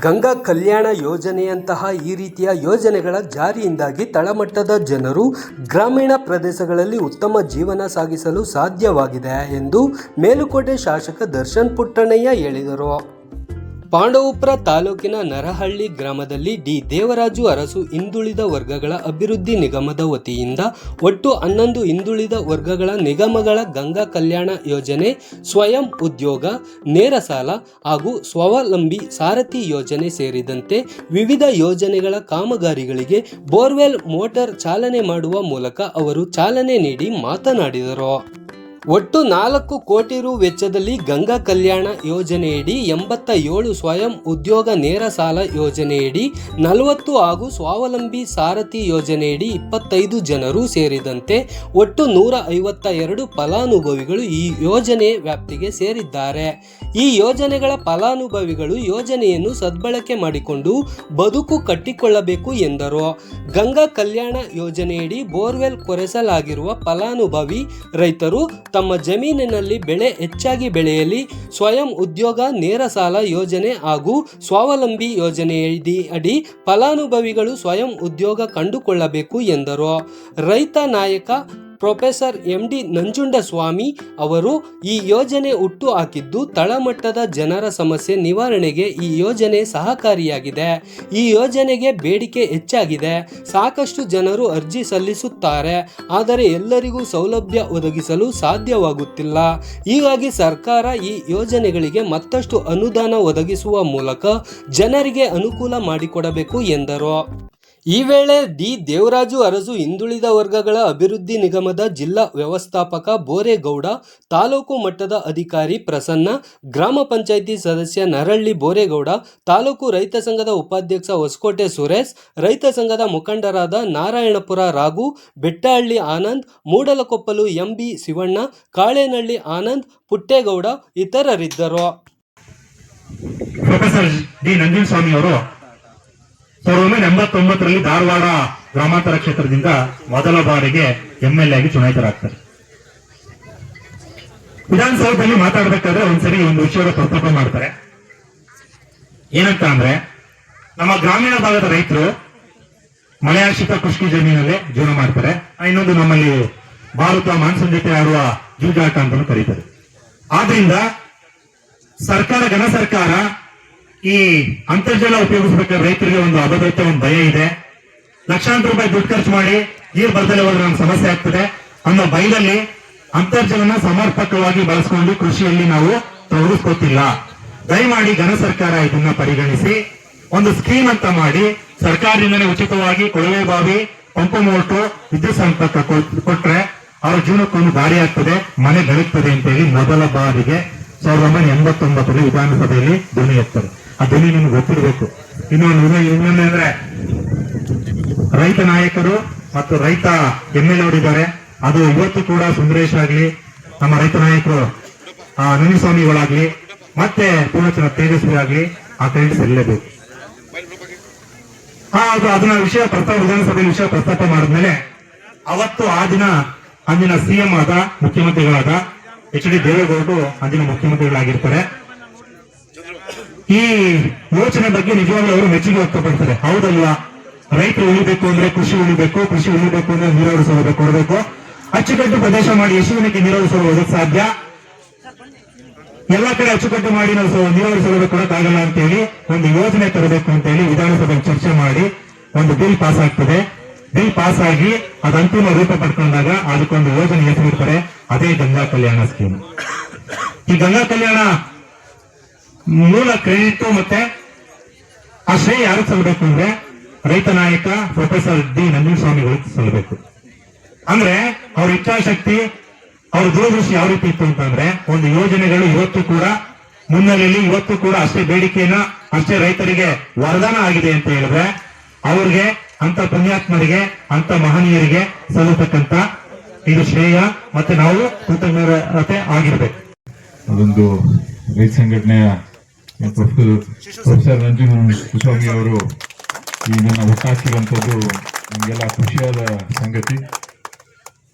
ಗಂಗಾ ಕಲ್ಯಾಣ ಯೋಜನೆಯಂತಹ ಈ ರೀತಿಯ ಯೋಜನೆಗಳ ಜಾರಿಯಿಂದಾಗಿ ತಳಮಟ್ಟದ ಜನರು ಗ್ರಾಮೀಣ ಪ್ರದೇಶಗಳಲ್ಲಿ ಉತ್ತಮ ಜೀವನ ಸಾಗಿಸಲು ಸಾಧ್ಯವಾಗಿದೆ ಎಂದು ಮೇಲುಕೋಟೆ ಶಾಸಕ ದರ್ಶನ್ ಪುಟ್ಟಣ್ಣಯ್ಯ ಹೇಳಿದರು. ಪಾಂಡವಪುರ ತಾಲೂಕಿನ ನರಹಳ್ಳಿ ಗ್ರಾಮದಲ್ಲಿ ಡಿ ದೇವರಾಜು ಅರಸು ಹಿಂದುಳಿದ ವರ್ಗಗಳ ಅಭಿವೃದ್ಧಿ ನಿಗಮದ ವತಿಯಿಂದ ಒಟ್ಟು 11 ಹಿಂದುಳಿದ ವರ್ಗಗಳ ನಿಗಮಗಳ ಗಂಗಾ ಕಲ್ಯಾಣ ಯೋಜನೆ, ಸ್ವಯಂ ಉದ್ಯೋಗ, ನೇರ ಸಾಲ ಹಾಗೂ ಸ್ವಾವಲಂಬಿ ಸಾರಥಿ ಯೋಜನೆ ಸೇರಿದಂತೆ ವಿವಿಧ ಯೋಜನೆಗಳ ಕಾಮಗಾರಿಗಳಿಗೆ ಬೋರ್ವೆಲ್ ಮೋಟಾರ್ ಚಾಲನೆ ಮಾಡುವ ಮೂಲಕ ಅವರು ಚಾಲನೆ ನೀಡಿ ಮಾತನಾಡಿದರು. ಒಟ್ಟು 4 ಕೋಟಿ ರು ವೆಚ್ಚದಲ್ಲಿ ಗಂಗಾ ಕಲ್ಯಾಣ ಯೋಜನೆಯಡಿ 87 ಸ್ವಯಂ ಉದ್ಯೋಗ ನೇರ ಸಾಲ ಯೋಜನೆಯಡಿ 40 ಹಾಗೂ ಸ್ವಾವಲಂಬಿ ಸಾರಥಿ ಯೋಜನೆಯಡಿ 25 ಜನರು ಸೇರಿದಂತೆ ಒಟ್ಟು 152 ಫಲಾನುಭವಿಗಳು ಈ ಯೋಜನೆ ವ್ಯಾಪ್ತಿಗೆ ಸೇರಿದ್ದಾರೆ. ಈ ಯೋಜನೆಗಳ ಫಲಾನುಭವಿಗಳು ಯೋಜನೆಯನ್ನು ಸದ್ಬಳಕೆ ಮಾಡಿಕೊಂಡು ಬದುಕು ಕಟ್ಟಿಕೊಳ್ಳಬೇಕು ಎಂದರು. ಗಂಗಾ ಕಲ್ಯಾಣ ಯೋಜನೆಯಡಿ ಬೋರ್ವೆಲ್ ಕೊರೆಸಲಾಗಿರುವ ಫಲಾನುಭವಿ ರೈತರು ತಮ್ಮ ಜಮೀನಿನಲ್ಲಿ ಬೆಳೆ ಹೆಚ್ಚಾಗಿ ಬೆಳೆಯಲಿ, ಸ್ವಯಂ ಉದ್ಯೋಗ ನೇರ ಸಾಲ ಯೋಜನೆ ಹಾಗೂ ಸ್ವಾವಲಂಬಿ ಯೋಜನೆಯಡಿ ಫಲಾನುಭವಿಗಳು ಸ್ವಯಂ ಉದ್ಯೋಗ ಕಂಡುಕೊಳ್ಳಬೇಕು ಎಂದರು. ರೈತ ನಾಯಕ ಪ್ರೊಫೆಸರ್ MD ನಂಜುಂಡಸ್ವಾಮಿ ಅವರು ಈ ಯೋಜನೆ ಹುಟ್ಟು ಹಾಕಿದ್ದು ತಳಮಟ್ಟದ ಜನರ ಸಮಸ್ಯೆ ನಿವಾರಣೆಗೆ ಈ ಯೋಜನೆ ಸಹಕಾರಿಯಾಗಿದೆ. ಈ ಯೋಜನೆಗೆ ಬೇಡಿಕೆ ಹೆಚ್ಚಾಗಿದೆ. ಸಾಕಷ್ಟು ಜನರು ಅರ್ಜಿ ಸಲ್ಲಿಸುತ್ತಾರೆ, ಆದರೆ ಎಲ್ಲರಿಗೂ ಸೌಲಭ್ಯ ಒದಗಿಸಲು ಸಾಧ್ಯವಾಗುತ್ತಿಲ್ಲ. ಹೀಗಾಗಿ ಸರ್ಕಾರ ಈ ಯೋಜನೆಗಳಿಗೆ ಮತ್ತಷ್ಟು ಅನುದಾನ ಒದಗಿಸುವ ಮೂಲಕ ಜನರಿಗೆ ಅನುಕೂಲ ಮಾಡಿಕೊಡಬೇಕು ಎಂದರು. ಈ ವೇಳೆ ಡಿ ದೇವರಾಜು ಅರಸು ಹಿಂದುಳಿದ ವರ್ಗಗಳ ಅಭಿವೃದ್ಧಿ ನಿಗಮದ ಜಿಲ್ಲಾ ವ್ಯವಸ್ಥಾಪಕ ಬೋರೇಗೌಡ, ತಾಲೂಕು ಮಟ್ಟದ ಅಧಿಕಾರಿ ಪ್ರಸನ್ನ, ಗ್ರಾಮ ಪಂಚಾಯಿತಿ ಸದಸ್ಯ ನರಹಳ್ಳಿ ಬೋರೇಗೌಡ, ತಾಲೂಕು ರೈತ ಸಂಘದ ಉಪಾಧ್ಯಕ್ಷ ಹೊಸಕೋಟೆ ಸುರೇಶ್, ರೈತ ಸಂಘದ ಮುಖಂಡರಾದ ನಾರಾಯಣಪುರ ರಾಘು, ಬೆಟ್ಟಹಳ್ಳಿ ಆನಂದ್, ಮೂಡಲಕೊಪ್ಪಲು MB ಶಿವಣ್ಣ, ಕಾಳೇನಹಳ್ಳಿ ಆನಂದ್, ಪುಟ್ಟೇಗೌಡ ಇತರರಿದ್ದರು. ಪ್ರೊಫೆಸರ್ ಡಿ ನಂಜುಂಡಸ್ವಾಮಿ ಅವರು 1989ರಲ್ಲಿ ಧಾರವಾಡ ಗ್ರಾಮಾಂತರ ಕ್ಷೇತ್ರದಿಂದ ಮೊದಲ ಬಾರಿಗೆ MLA ಆಗಿ ಚುನಾಯಿತರಾಗ್ತಾರೆ. ವಿಧಾನಸೌಧದಲ್ಲಿ ಮಾತಾಡಬೇಕಾದ್ರೆ ಒಂದ್ಸರಿ ಒಂದು ವಿಷಯದ ಪ್ರಸ್ತಾಪ ಮಾಡ್ತಾರೆ. ಏನಂತ ಅಂದ್ರೆ, ನಮ್ಮ ಗ್ರಾಮೀಣ ಭಾಗದ ರೈತರು ಮಳೆಯಾಶ್ರಿತ ಕೃಷಿ ಜಮೀನಲ್ಲಿ ಜೀವನ ಮಾಡ್ತಾರೆ. ಇನ್ನೊಂದು ನಮ್ಮಲ್ಲಿ ಭಾರತ ಮಾನ್ಸೂನ್ ಜೊತೆ ಆಡುವ ಜೂಜಾಟ ಅಂತ ಕರೀತಾರೆ. ಆದ್ರಿಂದ ಘನ ಸರ್ಕಾರ ಈ ಅಂತರ್ಜಲ ಉಪಯೋಗಿಸಬೇಕಾದ್ರೆ ರೈತರಿಗೆ ಒಂದು ಅಭದ್ರತೆ, ಒಂದು ಭಯ ಇದೆ. ಲಕ್ಷಾಂತರ ರೂಪಾಯಿ ದುಡ್ಡು ಖರ್ಚು ಮಾಡಿ ನೀರು ಬರದಲ್ಲೇ ಹೋದ್ರೆ ನಮ್ಗೆ ಸಮಸ್ಯೆ ಆಗ್ತದೆ ಅನ್ನೋ ಭಯದಲ್ಲಿ ಅಂತರ್ಜಲನ ಸಮರ್ಪಕವಾಗಿ ಬಳಸಿಕೊಂಡು ಕೃಷಿಯಲ್ಲಿ ನಾವು ತೊಡಗಿಸ್ಕೊತಿಲ್ಲ. ದಯಮಾಡಿ ಘನ ಸರ್ಕಾರ ಇದನ್ನ ಪರಿಗಣಿಸಿ ಒಂದು ಸ್ಕೀಮ್ ಅಂತ ಮಾಡಿ ಸರ್ಕಾರದಿಂದಲೇ ಉಚಿತವಾಗಿ ಕೊಳವೆ ಬಾವಿ, ಪಂಪು ಮೋಟು, ವಿದ್ಯುತ್ ಸಂಪರ್ಕ ಕೊಟ್ರೆ ಅವರ ಜೀವನಕ್ಕೊಂದು ದಾರಿ ಆಗ್ತದೆ, ಮನೆ ಬೆಳಗ್ತದೆ ಅಂತ ಹೇಳಿ ಮೊದಲ ಬಾರಿಗೆ 1989ರಲ್ಲಿ ವಿಧಾನಸಭೆಯಲ್ಲಿ ಧ್ವನಿ ಎತ್ತಾರೆ. ಆ ಧ್ವನಿ ನಿಮ್ಗೆ ಗೊತ್ತಿರಬೇಕು. ಇನ್ನೊಂದಂದ್ರೆ ರೈತ ನಾಯಕರು ಮತ್ತು ರೈತ MLA ಅವರಿದ್ದಾರೆ. ಅದು ಇವತ್ತು ಕೂಡ ಸುಂದರೇಶ್ ಆಗ್ಲಿ, ನಮ್ಮ ರೈತ ನಾಯಕರು ನಂಜುಸ್ವಾಮಿಗಳಾಗ್ಲಿ, ಮತ್ತೆ ಪೂರ್ಣಚಂದ್ರ ತೇಜಸ್ವಿ ಆಗ್ಲಿ ಆ ಕ್ರೆಡಿಟ್ಸ್ ಇರಲೇಬೇಕು. ಅದನ್ನ ವಿಧಾನಸಭೆಯಲ್ಲಿ ವಿಷಯ ಪ್ರಸ್ತಾಪ ಮಾಡಿದ್ಮೇಲೆ ಅವತ್ತು ಅಂದಿನ CM ಆದ ಮುಖ್ಯಮಂತ್ರಿಗಳಾದ HD ದೇವೇಗೌಡರು ಅಂದಿನ ಮುಖ್ಯಮಂತ್ರಿಗಳಾಗಿರ್ತಾರೆ. ಈ ಯೋಜನೆ ಬಗ್ಗೆ ನಿಜವಾಗ್ಲೂ ಅವರು ಮೆಚ್ಚುಗೆ ವ್ಯಕ್ತಪಡ್ತಾರೆ. ಹೌದಲ್ವಾ, ರೈತರು ಉಳಿಬೇಕು ಅಂದ್ರೆ ಕೃಷಿ ಉಳಿಬೇಕು, ಕೃಷಿ ಉಳಿಬೇಕು ಅಂದ್ರೆ ನೀರಾವರಿ ಸೌಲಭ್ಯ ಕೊಡಬೇಕು. ಅಚ್ಚುಕಟ್ಟು ಪ್ರದೇಶ ಮಾಡಿ ಎಷ್ಟು ಜನಕ್ಕೆ ನೀರಾವರಿ ಸೌಲಭ್ಯ ಒದಗಕ್ಕೆ ಸಾಧ್ಯ? ಎಲ್ಲಾ ಕಡೆ ಅಚ್ಚುಕಟ್ಟು ಮಾಡಿ ನಾವು ನೀರಾವರಿ ಸೌಲಭ್ಯ ಕೊಡಕ್ಕಾಗಲ್ಲ ಅಂತ ಹೇಳಿ ಒಂದು ಯೋಜನೆ ತರಬೇಕು ಅಂತ ಹೇಳಿ ವಿಧಾನಸಭೆ ಚರ್ಚೆ ಮಾಡಿ ಒಂದು ಬಿಲ್ ಪಾಸ್ ಆಗ್ತದೆ. ಬಿಲ್ ಪಾಸ್ ಆಗಿ ಅದು ಅಂತಿಮ ರೂಪ ಪಡ್ಕೊಂಡಾಗ ಅದಕ್ಕೊಂದು ಯೋಜನೆ ಹೆಸರಿಡ್ತಾರೆ. ಅದೇ ಗಂಗಾ ಕಲ್ಯಾಣ ಸ್ಕೀಮ್. ಈ ಗಂಗಾ ಕಲ್ಯಾಣ ಮೂಲ ಕ್ರೆಡಿಟ್ ಮತ್ತೆ ಆ ಶ್ರೇಯ ಯಾರು ಸಲ್ಲಬೇಕು ಅಂದ್ರೆ ರೈತ ನಾಯಕ ಪ್ರೊಫೆಸರ್ ಡಿ ನಂಜುಂಡಸ್ವಾಮಿಗಳಿಗೆ ಸಲ್ಲಬೇಕು. ಅಂದ್ರೆ ಅವ್ರ ಇಚ್ಛಾಶಕ್ತಿ, ಅವ್ರ ದೂರದೃಷ್ಟಿ ಯಾವ ರೀತಿ ಇತ್ತು ಅಂತಂದ್ರೆ, ಒಂದು ಯೋಜನೆಗಳು ಇವತ್ತು ಕೂಡ ಮುನ್ನೆಲೆಯಲ್ಲಿ ಇವತ್ತು ಕೂಡ ಅಷ್ಟೇ ಬೇಡಿಕೆಯನ್ನ ಅಷ್ಟೇ ರೈತರಿಗೆ ವರದಾನ ಆಗಿದೆ ಅಂತ ಹೇಳಿದ್ರೆ ಅವ್ರಿಗೆ, ಅಂತ ಪುಣ್ಯಾತ್ಮರಿಗೆ, ಅಂತ ಮಹನೀಯರಿಗೆ ಸಲ್ಲತಕ್ಕಂತ ಇದು ಶ್ರೇಯ ಮತ್ತೆ ನಾವು ಕೃತಜ್ಞತೆ ಆಗಿರ್ಬೇಕು. ಅದೊಂದು ರೈತ ಸಂಘಟನೆಯ ಪ್ರೊಫೆಸರ್ ನಂಜುಂಡಸ್ವಾಮಿ ಅವರು ಈ ನನ್ನ ಒಟ್ಟಾಕಿರುವಂಥದ್ದು ನಮಗೆಲ್ಲ ಖುಷಿಯಾದ ಸಂಗತಿ.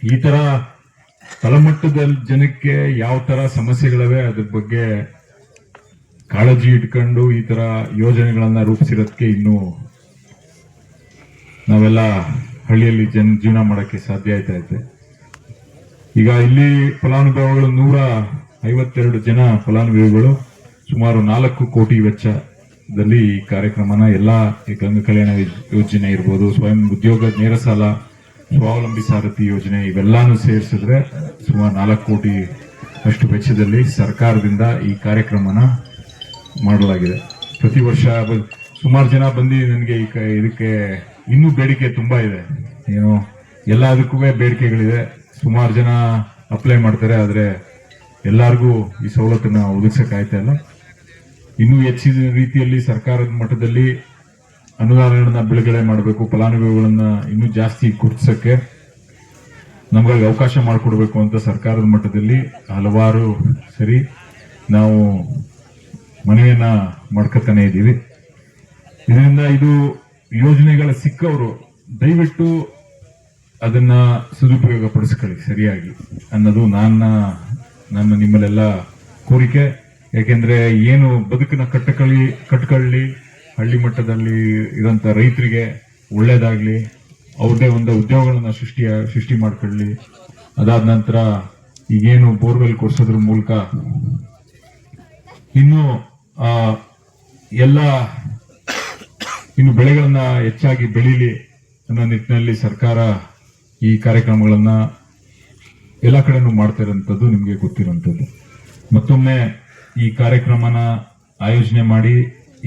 ಈ ತರ ತಳಮಟ್ಟದ ಜನಕ್ಕೆ ಯಾವ ತರ ಸಮಸ್ಯೆಗಳಿವೆ ಅದ್ರ ಬಗ್ಗೆ ಕಾಳಜಿ ಇಟ್ಕೊಂಡು ಈ ತರ ಯೋಜನೆಗಳನ್ನ ರೂಪಿಸಿರೋದಕ್ಕೆ ಇನ್ನೂ ನಾವೆಲ್ಲ ಹಳ್ಳಿಯಲ್ಲಿ ಜೀವನ ಮಾಡಕ್ಕೆ ಸಾಧ್ಯ ಆಯ್ತಾ ಇದೆ. ಈಗ ಇಲ್ಲಿ ಫಲಾನುಭವಿಗಳು 152 ಜನ ಫಲಾನುಭವಿಗಳು ಸುಮಾರು 4 ಕೋಟಿ ವೆಚ್ಚದಲ್ಲಿ ಈ ಕಾರ್ಯಕ್ರಮನ ಎಲ್ಲಾ ಗಂಗ ಕಲ್ಯಾಣ ಯೋಜನೆ ಇರ್ಬೋದು, ಸ್ವಯಂ ಉದ್ಯೋಗ ನೇರ ಸಾಲ, ಸ್ವಾವಲಂಬಿ ಸಾರಥಿ ಯೋಜನೆ ಇವೆಲ್ಲಾನು ಸೇರಿಸಿದ್ರೆ ಸುಮಾರು 4 ಕೋಟಿ ಅಷ್ಟು ವೆಚ್ಚದಲ್ಲಿ ಸರ್ಕಾರದಿಂದ ಈ ಕಾರ್ಯಕ್ರಮನ ಮಾಡಲಾಗಿದೆ. ಪ್ರತಿ ವರ್ಷ ಸುಮಾರು ಜನ ಬಂದು ನನಗೆ ಇದಕ್ಕೆ ಇನ್ನೂ ಬೇಡಿಕೆ ತುಂಬಾ ಇದೆ, ಏನು ಎಲ್ಲದಕ್ಕೂ ಬೇಡಿಕೆಗಳಿದೆ. ಸುಮಾರು ಜನ ಅಪ್ಲೈ ಮಾಡ್ತಾರೆ, ಆದ್ರೆ ಎಲ್ಲರಿಗೂ ಈ ಸವಲತ್ತನ್ನ ಒದಗಿಸಕ್ ಆಯ್ತಾ ಇಲ್ಲ. ಇನ್ನೂ ಹೆಚ್ಚಿನ ರೀತಿಯಲ್ಲಿ ಸರ್ಕಾರದ ಮಟ್ಟದಲ್ಲಿ ಅನುದಾನಗಳನ್ನ ಬಿಡುಗಡೆ ಮಾಡಬೇಕು, ಫಲಾನುಭವಿಗಳನ್ನ ಇನ್ನೂ ಜಾಸ್ತಿ ಗುರುತಿಸಕ್ಕೆ ನಮ್ಗಳಿಗೆ ಅವಕಾಶ ಮಾಡಿಕೊಡ್ಬೇಕು ಅಂತ ಸರ್ಕಾರದ ಮಟ್ಟದಲ್ಲಿ ಹಲವಾರು ಸರಿ ನಾವು ಮನವಿಯನ್ನ ಮಾಡ್ಕೊತಾನೆ ಇದ್ದೀವಿ. ಇದರಿಂದ ಇದು ಯೋಜನೆಗಳ ಸಿಕ್ಕವರು ದಯವಿಟ್ಟು ಅದನ್ನ ಸದುಪಯೋಗ ಪಡಿಸ್ಕೊಳ್ಳಿ ಸರಿಯಾಗಿ ಅನ್ನೋದು ನನ್ನ ನಿಮ್ಮಲ್ಲೆಲ್ಲ ಕೋರಿಕೆ. ಯಾಕೆಂದ್ರೆ ಏನು ಬದುಕನ್ನ ಕಟ್ಕೊಳ್ಳಿ ಹಳ್ಳಿ ಮಟ್ಟದಲ್ಲಿ ಇರೋಂಥ ರೈತರಿಗೆ ಒಳ್ಳೇದಾಗ್ಲಿ, ಅವ್ರದೇ ಒಂದು ಉದ್ಯೋಗಗಳನ್ನ ಸೃಷ್ಟಿ ಮಾಡ್ಕೊಳ್ಳಿ. ಅದಾದ ನಂತರ ಈಗೇನು ಬೋರ್ವೆಲ್ ಕೊಡ್ಸೋದ್ರ ಮೂಲಕ ಇನ್ನು ಇನ್ನು ಬೆಳೆಗಳನ್ನ ಹೆಚ್ಚಾಗಿ ಬೆಳೀಲಿ ಅನ್ನೋ ನಿಟ್ಟಿನಲ್ಲಿ ಸರ್ಕಾರ ಈ ಕಾರ್ಯಕ್ರಮಗಳನ್ನ ಎಲ್ಲ ಕಡೆನೂ ಮಾಡ್ತಾ ಇರೋಂಥದ್ದು ನಿಮಗೆ ಗೊತ್ತಿರುವಂಥದ್ದು. ಮತ್ತೊಮ್ಮೆ ಈ ಕಾರ್ಯಕ್ರಮನ ಆಯೋಜನೆ ಮಾಡಿ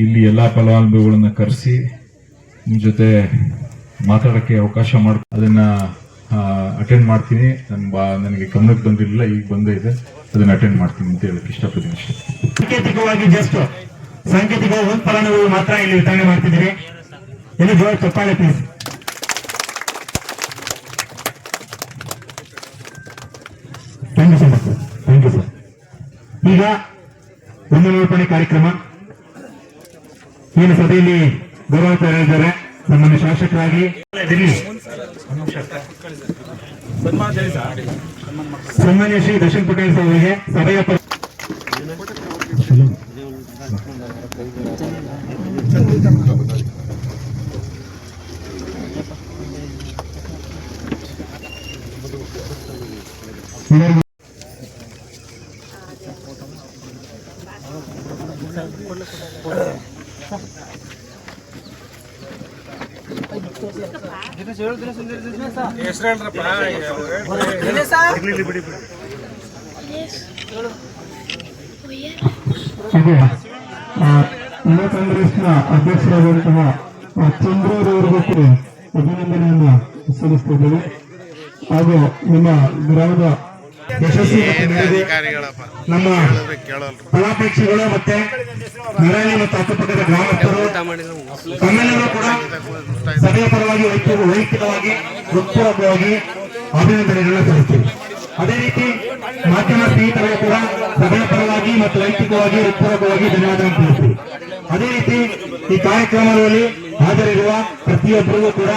ಇಲ್ಲಿ ಎಲ್ಲಾ ಫಲಾನುಭವಿಗಳನ್ನ ಕರೆಸಿ ನಿಮ್ ಜೊತೆ ಮಾತಾಡಕ್ಕೆ ಅವಕಾಶ ಅದನ್ನ ಅಟೆಂಡ್ ಮಾಡ್ತೀನಿ. ನನಗೆ ಗಮನಕ್ಕೆ ಬಂದಿರಲಿಲ್ಲ, ಈಗ ಬಂದಿದೆ, ಅದನ್ನ ಅಟೆಂಡ್ ಮಾಡ್ತೀನಿ ಅಂತ ಹೇಳಕ್ ಇಷ್ಟಪಡ್ತೀನಿ ಅಷ್ಟೇ. ಸಾಂಕೇತಿಕವಾಗಿ ಸಾಂಕೇತಿಕವಾಗಿ ಒಂದು ಫಲಾನುಭವಿ ಮಾತ್ರ ಇಲ್ಲಿ ವಿತರಣೆ ಮಾಡ್ತಿದ್ದೀರಿ. ಇಲ್ಲಿ ಜೋರ ಚಪ್ಪಾಳೆ please. Thank you so much sir, thank you sir. ಈಗ ಒಂದು ನಿರೂಪಣೆ ಕಾರ್ಯಕ್ರಮ ಏನು ಸಭೆಯಲ್ಲಿ ಗೌರವ ಇದ್ದಾರೆ ನಮ್ಮನ್ನು ಶಾಸಕರಾಗಿ ಸನ್ಮಾನ್ಯ ಶ್ರೀ ದರ್ಶನ್ ಪಟೇಲ್ ಅವರಿಗೆ ಸಭೆಯ ಯುವ ಕಾಂಗ್ರೆಸ್ನ ಅಧ್ಯಕ್ಷರಾದಂತಹ ಚಂದ್ರರವರಿಗೂ ಅಭಿನಂದನೆಯನ್ನು ಸಲ್ಲಿಸುತ್ತಿದ್ದೇವೆ. ಹಾಗೂ ನಿಮ್ಮ ಗ್ರಾಮದ ಯಶಸ್ವಿ ನಮ್ಮ ಫಲಾಪೇಕ್ಷಿಗಳು ಮತ್ತೆ ನರಳಿ ಮತ್ತು ಅಕ್ಕಪಕ್ಕದ ಗ್ರಾಮಸ್ಥರು ತಮ್ಮೆಲ್ಲರೂ ಕೂಡ ಸಭೆಯ ಪರವಾಗಿ ವೈಯಕ್ತಿಕವಾಗಿ ಹೃತ್ಪೂರ್ವಕವಾಗಿ ಅಭಿನಂದನೆಗಳನ್ನ ಸಲ್ಲಿಸ್ತೀವಿ. ಅದೇ ರೀತಿ ಮಾಧ್ಯಮ ಸ್ನೇಹಿತರು ಕೂಡ ಸಭೆಯ ಪರವಾಗಿ ಮತ್ತು ವೈಯಕ್ತಿಕವಾಗಿ ಹೃತ್ಪೂರ್ವಕವಾಗಿ ಧನ್ಯವಾದ ತಿಳಿಸ್ತೀವಿ. ಅದೇ ರೀತಿ ಈ ಕಾರ್ಯಕ್ರಮದಲ್ಲಿ ಹಾಜರಿರುವ ಪ್ರತಿಯೊಬ್ಬರಿಗೂ ಕೂಡ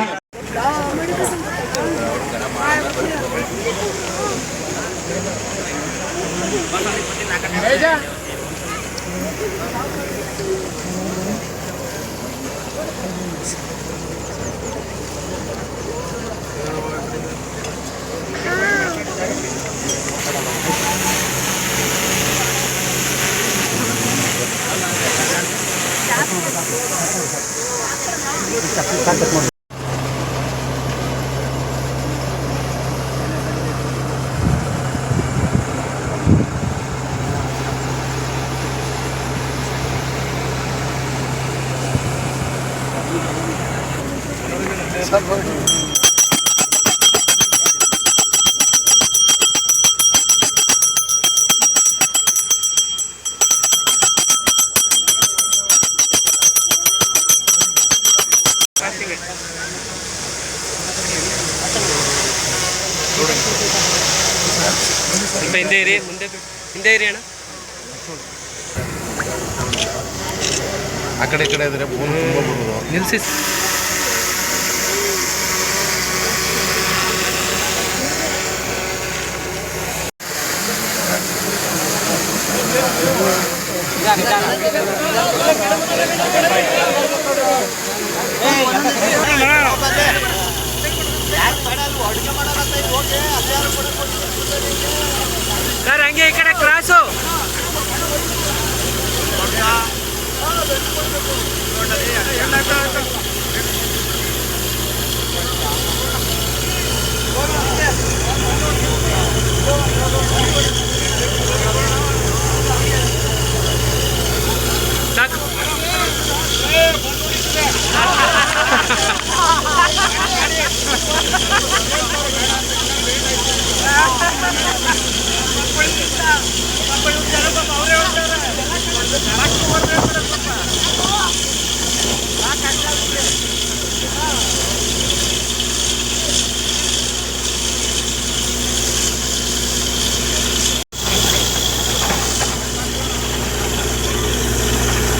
ಹಿಂದೆ ಇರಿ ಅಣ್ಣ. ಆ ಕಡೆ ಈ ಕಡೆ ಇದ್ರೆ ನಿಲ್ಸಿ. ಸರ್ ಹಂಗೆ ಈ ಕಡೆ ಕ್ರಾಸು. ಸಾಕು.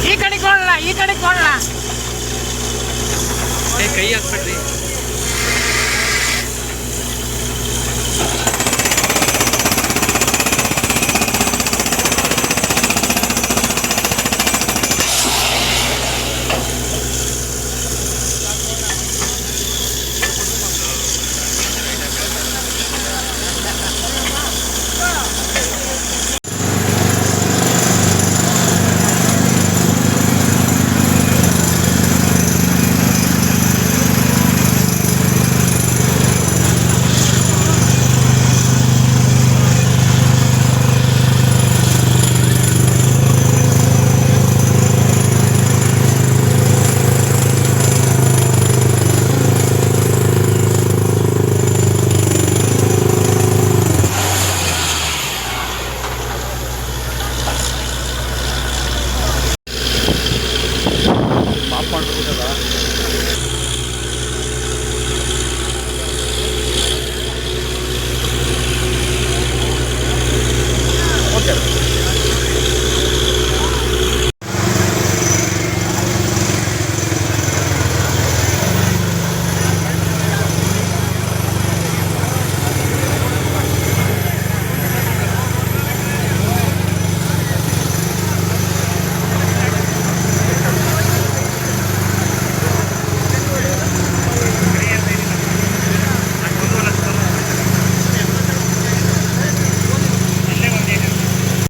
ಈ ಕಡೆ ಕೊಡೋಣ, ಕೈ ಹಾಕ್ಬಿಡ್ರಿ.